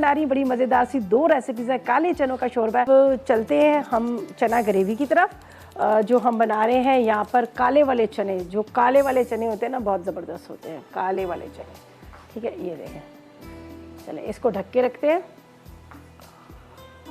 नारी बड़ी मज़ेदार सी दो रेसिपीज़ है काले चनों का शोरबा। तो चलते हैं हम चना ग्रेवी की तरफ। जो हम बना रहे हैं यहाँ पर काले वाले चने, जो काले वाले चने होते हैं ना बहुत ज़बरदस्त होते हैं काले वाले चने। ठीक है, ये देखें। चलें इसको ढक के रखते हैं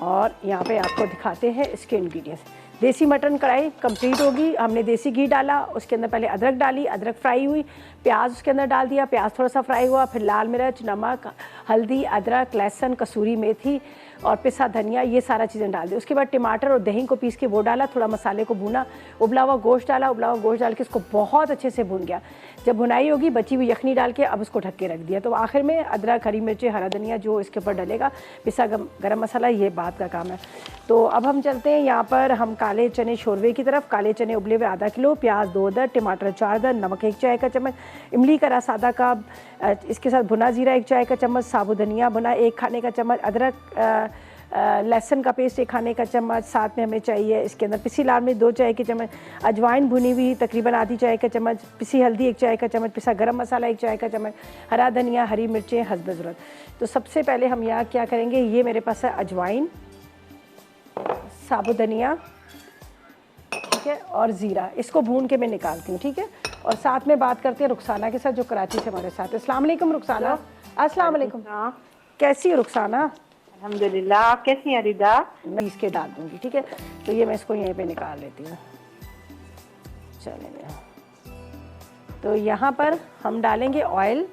और यहाँ पे आपको दिखाते हैं इसके इंग्रेडिएंट्स। देसी मटन कढ़ाई कंप्लीट होगी। हमने देसी घी डाला, उसके अंदर पहले अदरक डाली, अदरक फ्राई हुई, प्याज उसके अंदर डाल दिया, प्याज थोड़ा सा फ्राई हुआ, फिर लाल मिर्च, नमक, हल्दी, अदरक, लहसुन, कसूरी मेथी और पिसा धनिया, ये सारा चीज़ें डाल दी। उसके बाद टमाटर और दही को पीस के वो डाला, थोड़ा मसाले को भुना, उबला हुआ गोश्त डाला, उबला हुआ गोश्त डाल के इसको बहुत अच्छे से भुन गया। जब भुनाई होगी बची हुई यखनी डाल के अब उसको ढक के रख दिया। तो आखिर में अदरक, हरी मिर्चें, हरा धनिया जो इसके ऊपर डलेगा, पिसा गरम मसाला, ये बात का काम है। तो अब हम चलते हैं यहाँ पर हम काले चने शोरबे की तरफ। काले चने उबले हुए आधा किलो, प्याज 2 अदर, टमाटर 4 अदर, नमक 1 चाय का चम्मच, इमली का रस आधा कप, इसके साथ भुना जीरा 1 चाय का चम्मच, साबुत धनिया भुना 1 खाने का चम्मच, अदरक लहसुन का पेस्ट 1 खाने का चम्मच, साथ में हमें चाहिए इसके अंदर पिसी लाल मिर्च 2 चाय के चम्मच, अजवाइन भुनी हुई तकरीबन आधी चाय का चम्मच, पिसी हल्दी 1 चाय का चम्मच, पिसा गरम मसाला 1 चाय का चम्मच, हरा धनिया, हरी मिर्चें हस्ब ज़रूरत। तो सबसे पहले हम यहाँ क्या करेंगे, ये मेरे पास है अजवाइन, साबुत धनिया, ठीक है, और ज़ीरा, इसको भून के मैं निकालती हूँ। ठीक है, और साथ में बात करते हैं रुखसाना के साथ जो कराची से हमारे साथ है। अस्सलाम वालेकुम रुखसाना। अस्सलाम वालेकुम। कैसी हो रुखसाना? अल्हम्दुलिल्लाह। आप कैसी हैं रिदा? मैं इसके डाल दूँगी। ठीक है, तो ये मैं इसको यहीं पे निकाल लेती हूँ। चलेंगे, तो यहाँ पर हम डालेंगे ऑयल।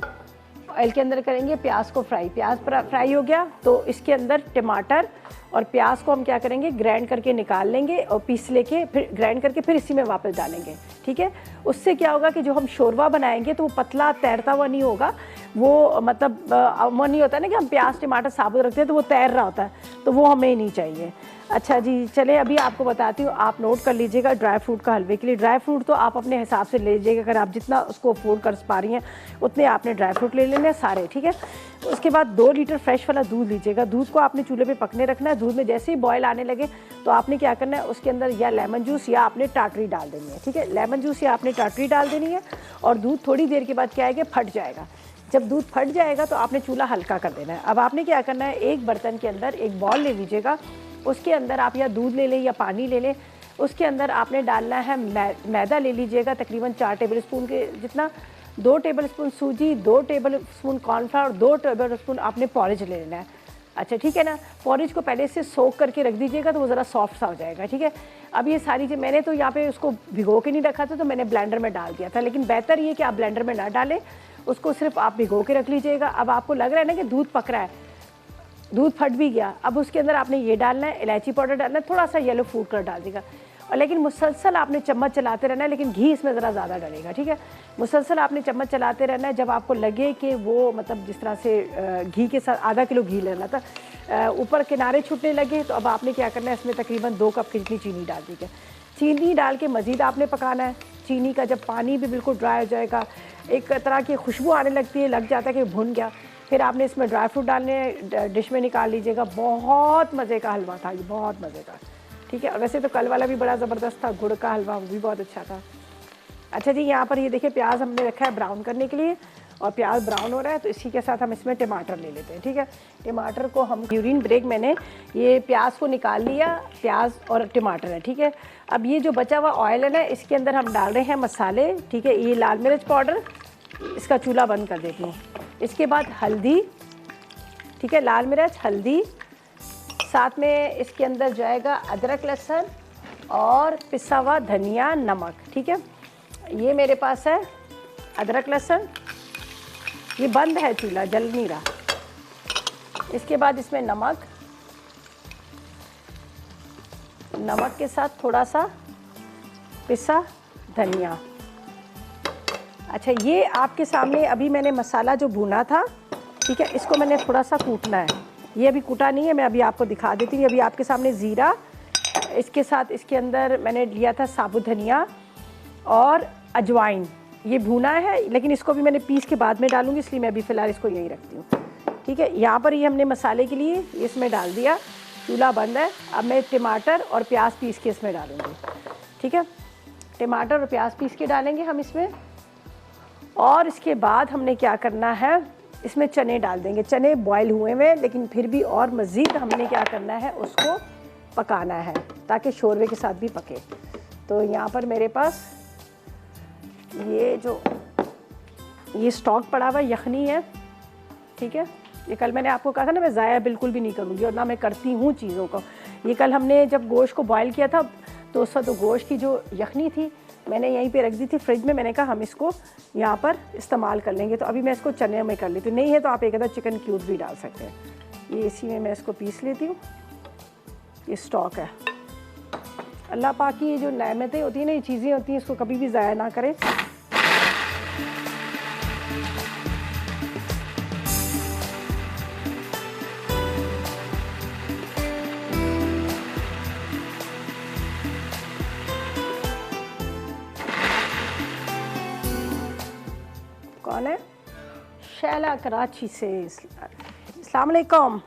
ऑयल के अंदर करेंगे प्याज को फ्राई। प्याज फ्राई हो गया तो इसके अंदर टमाटर और प्याज को हम क्या करेंगे, ग्राइंड करके निकाल लेंगे और पीस लेके फिर ग्राइंड करके फिर इसी में वापस डालेंगे। ठीक है, उससे क्या होगा कि जो हम शोरबा बनाएंगे तो वो पतला तैरता हुआ नहीं होगा। वो मतलब वो नहीं होता ना कि हम प्याज टमाटर साबुत रखते हैं तो वो तैर रहा होता है, तो वो हमें नहीं चाहिए। अच्छा जी, चले अभी आपको बताती हूँ, आप नोट कर लीजिएगा ड्राई फ्रूट का हलवे के लिए। ड्राई फ्रूट तो आप अपने हिसाब से ले लीजिएगा, अगर आप जितना उसको अफोर्ड कर पा रही हैं उतने आपने ड्राई फ्रूट ले लेने सारे। ठीक है, उसके बाद 2 लीटर फ्रेश वाला दूध लीजिएगा। दूध को आपने चूल्हे पे पकने रखना है। दूध में जैसे ही बॉयल आने लगे तो आपने क्या करना है, उसके अंदर या लेमन जूस या आपने टाटरी डाल देनी है। ठीक है, लेमन जूस या आपने टाटरी डाल देनी है और दूध थोड़ी देर के बाद क्या है कि फट जाएगा। जब दूध फट जाएगा तो आपने चूल्हा हल्का कर देना है। अब आपने क्या करना है, एक बर्तन के अंदर एक बॉल ले लीजिएगा, उसके अंदर आप या दूध ले लें या पानी ले लें। उसके अंदर आपने डालना है मैदा ले लीजिएगा तकरीबन 4 टेबल स्पून के जितना, 2 टेबल स्पून सूजी, 2 table spoon cornflour, 2 table spoon आपने पॉरेज ले लेना है। अच्छा ठीक है ना, पॉरेज को पहले से सोक करके रख दीजिएगा तो वो ज़रा सॉफ्ट सा हो जाएगा। ठीक है, अब ये सारी चीज़ मैंने तो यहाँ पे उसको भिगो के नहीं रखा था तो मैंने ब्लेंडर में डाल दिया था, लेकिन बेहतर ये कि आप ब्लेंडर में ना डालें, उसको सिर्फ आप भिगो के रख लीजिएगा। अब आपको लग रहा है ना कि दूध पक रहा है, दूध फट भी गया, अब उसके अंदर आपने ये डालना है, इलायची पाउडर डालना है, थोड़ा सा येलो फूड कलर डाल देगा और लेकिन मुसलसल आपने चम्मच चलाते रहना है, लेकिन घी इसमें ज़रा ज़्यादा डलेगा। ठीक है, मुसलसल आपने चम्मच चलाते रहना है। जब आपको लगे कि वो मतलब जिस तरह से घी के साथ आधा किलो घी लेना था, ऊपर किनारे छूटने लगे तो अब आपने क्या करना है, इसमें तकरीबन 2 कप की जितनी चीनी डाल दी है। चीनी डाल के मज़ीद आपने पकाना है। चीनी का जब पानी भी बिल्कुल ड्राई हो जाएगा, एक तरह की खुशबू आने लगती है, लग जाता है कि भुन गया, फिर आपने इसमें ड्राई फ्रूट डालने, डिश में निकाल लीजिएगा। बहुत मज़े का हलवा था ये, बहुत मज़े का। ठीक है, वैसे तो कल वाला भी बड़ा ज़बरदस्त था, गुड़ का हलवा, वो भी बहुत अच्छा था। अच्छा जी, यहाँ पर ये देखिए प्याज हमने रखा है ब्राउन करने के लिए और प्याज ब्राउन हो रहा है तो इसी के साथ हम इसमें टमाटर ले लेते हैं। ठीक है, टमाटर को हम ड्यूरिंग ब्रेक मैंने ये प्याज को निकाल लिया, प्याज और टमाटर है। ठीक है, अब ये जो बचा हुआ ऑयल है ना, इसके अंदर हम डाल रहे हैं मसाले। ठीक है, ये लाल मिर्च पाउडर, इसका चूल्हा बंद कर देती हूँ। इसके बाद हल्दी, ठीक है, लाल मिर्च, हल्दी, साथ में इसके अंदर जाएगा अदरक लहसुन और पिसा हुआ धनिया, नमक। ठीक है, ये मेरे पास है अदरक लहसुन, ये बंद है चूल्हा, जल नहीं रहा। इसके बाद इसमें नमक, नमक के साथ थोड़ा सा पिसा धनिया। अच्छा, ये आपके सामने अभी मैंने मसाला जो भुना था, ठीक है, इसको मैंने थोड़ा सा कूटना है। ये अभी कूटा नहीं है, मैं अभी आपको दिखा देती हूँ। अभी आपके सामने ज़ीरा, इसके साथ इसके अंदर मैंने लिया था साबुत धनिया और अजवाइन, ये भुना है, लेकिन इसको भी मैंने पीस के बाद में डालूंगी, इसलिए मैं अभी फ़िलहाल इसको यहीं रखती हूँ। ठीक है, यहाँ पर ये हमने मसाले के लिए इसमें डाल दिया, चूल्हा बंद है। अब मैं टमाटर और प्याज पीस के इसमें डालूँगी। ठीक है, टमाटर और प्याज पीस के डालेंगे हम इसमें और इसके बाद हमने क्या करना है, इसमें चने डाल देंगे। चने बॉयल हुए हुए लेकिन फिर भी और मज़ीद हमने क्या करना है, उसको पकाना है ताकि शोरबे के साथ भी पके। तो यहाँ पर मेरे पास ये स्टॉक पड़ा हुआ यखनी है, ठीक है। ये कल मैंने आपको कहा था ना, मैं ज़ाया बिल्कुल भी नहीं करूँगी और ना मैं करती हूँ चीज़ों को। ये कल हमने जब गोश्त को बॉयल किया था तो उस वक्त गोश्त की जो यखनी थी मैंने यहीं पे रख दी थी फ्रिज में। मैंने कहा हम इसको यहाँ पर इस्तेमाल कर लेंगे, तो अभी मैं इसको चने में कर लेती हूँ। नहीं है तो आप एक आधा चिकन क्यूब भी डाल सकते हैं। ये इसी में मैं इसको पीस लेती हूँ। ये स्टॉक है। अल्लाह पाक की ये जो नेमतें होती हैं ना, ये चीज़ें होती हैं, इसको कभी भी ज़ाया ना करें। कौन है? शैला कराची से। अस्सलाम वालेकुम।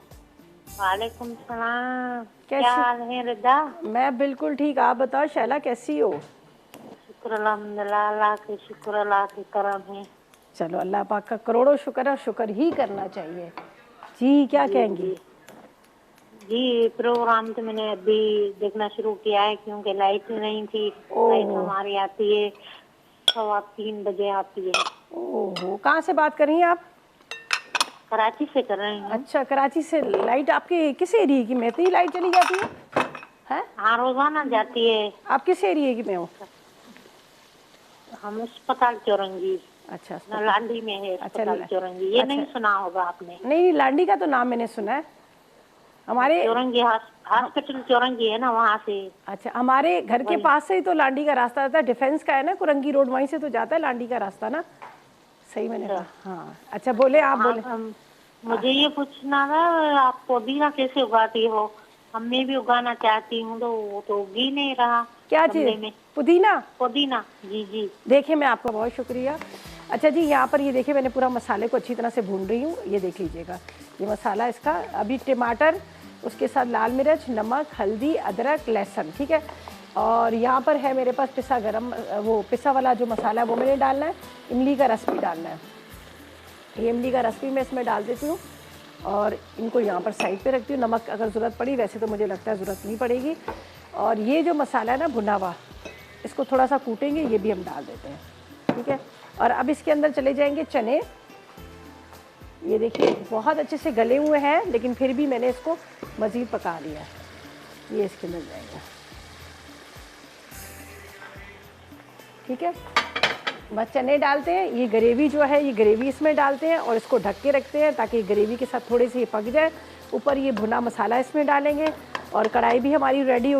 वालेकुम सलाम। कैसी? क्या हाल है रिदा? मैं बिल्कुल ठीक। आप बताओ शैला कैसी हो? शुक्र अल्हम्दुलिल्लाह, अल्लाह के शुक्र, अल्लाह के करम है। चलो अल्लाह पाक का करोड़ों शुक्र है, शुक्र ही करना चाहिए। जी क्या कहेंगी? जी प्रोग्राम तो मैंने अभी देखना शुरू किया है क्योंकि लाइट नहीं थी। लाइट हमारी आती है 3:15 बजे आती है। ओहो, कहाँ से बात कर रही हैं आप? कराची से कर रही हूँ। अच्छा, कराची से। लाइट आपके किस एरिया की में इतनी लाइट चली जाती है? हैं? हाँ रोजाना जाती है। आप किस एरिया की में हो? हम अस्पताल चौरंगी। अच्छा, ना लांडी में है अस्पताल चौरंगी। ये अच्छा। नहीं सुना होगा आपने? नहीं, लांडी का तो नाम मैंने सुना है। हमारे चौरंगी हॉस्पिटल चौरंगी है ना, वहाँ से। अच्छा, हमारे घर के पास से ही तो लांडी का रास्ता आता है। डिफेंस का है ना, कुरंगी रोड, वहीं से तो जाता है लांडी का रास्ता ना। सही मैंने कहा? हाँ। अच्छा बोले, आप बोले। मुझे ये पूछना था, आप पुदीना कैसे उगाती हो? हमने भी उगाना चाहती हूँ तो वो तो उग ही नहीं रहा। क्या चीज़? पुदीना? पुदीना, जी जी। देखिए, मैं आपका बहुत शुक्रिया। अच्छा जी, यहाँ पर ये देखिए मैंने पूरा मसाले को अच्छी तरह से भून रही हूँ। ये देख लीजिएगा, ये मसाला इसका। अभी टमाटर, उसके साथ लाल मिर्च, नमक, हल्दी, अदरक, लहसुन, ठीक है। और यहाँ पर है मेरे पास पिसा वाला जो मसाला है वो मैंने डालना है। इमली का रस भी डालना है। ये इमली का रस भी मैं इसमें डाल देती हूँ और इनको यहाँ पर साइड पे रखती हूँ। नमक अगर ज़रूरत पड़ी, वैसे तो मुझे लगता है ज़रूरत नहीं पड़ेगी। और ये जो मसाला है ना भुना हुआ, इसको थोड़ा सा कूटेंगे, ये भी हम डाल देते हैं, ठीक है। और अब इसके अंदर चले जाएंगे चने। ये देखिए बहुत अच्छे से गले हुए हैं, लेकिन फिर भी मैंने इसको मज़ीद पका लिया है। ये इसके अंदर जाएगा, ठीक है। बस चने डालते हैं, ये ग्रेवी जो है ये ग्रेवी इसमें डालते हैं और इसको ढक के रखते हैं ताकि ग्रेवी के साथ थोड़ी सी पक जाए। ऊपर ये भुना मसाला इसमें डालेंगे और कढ़ाई भी हमारी रेडी हो।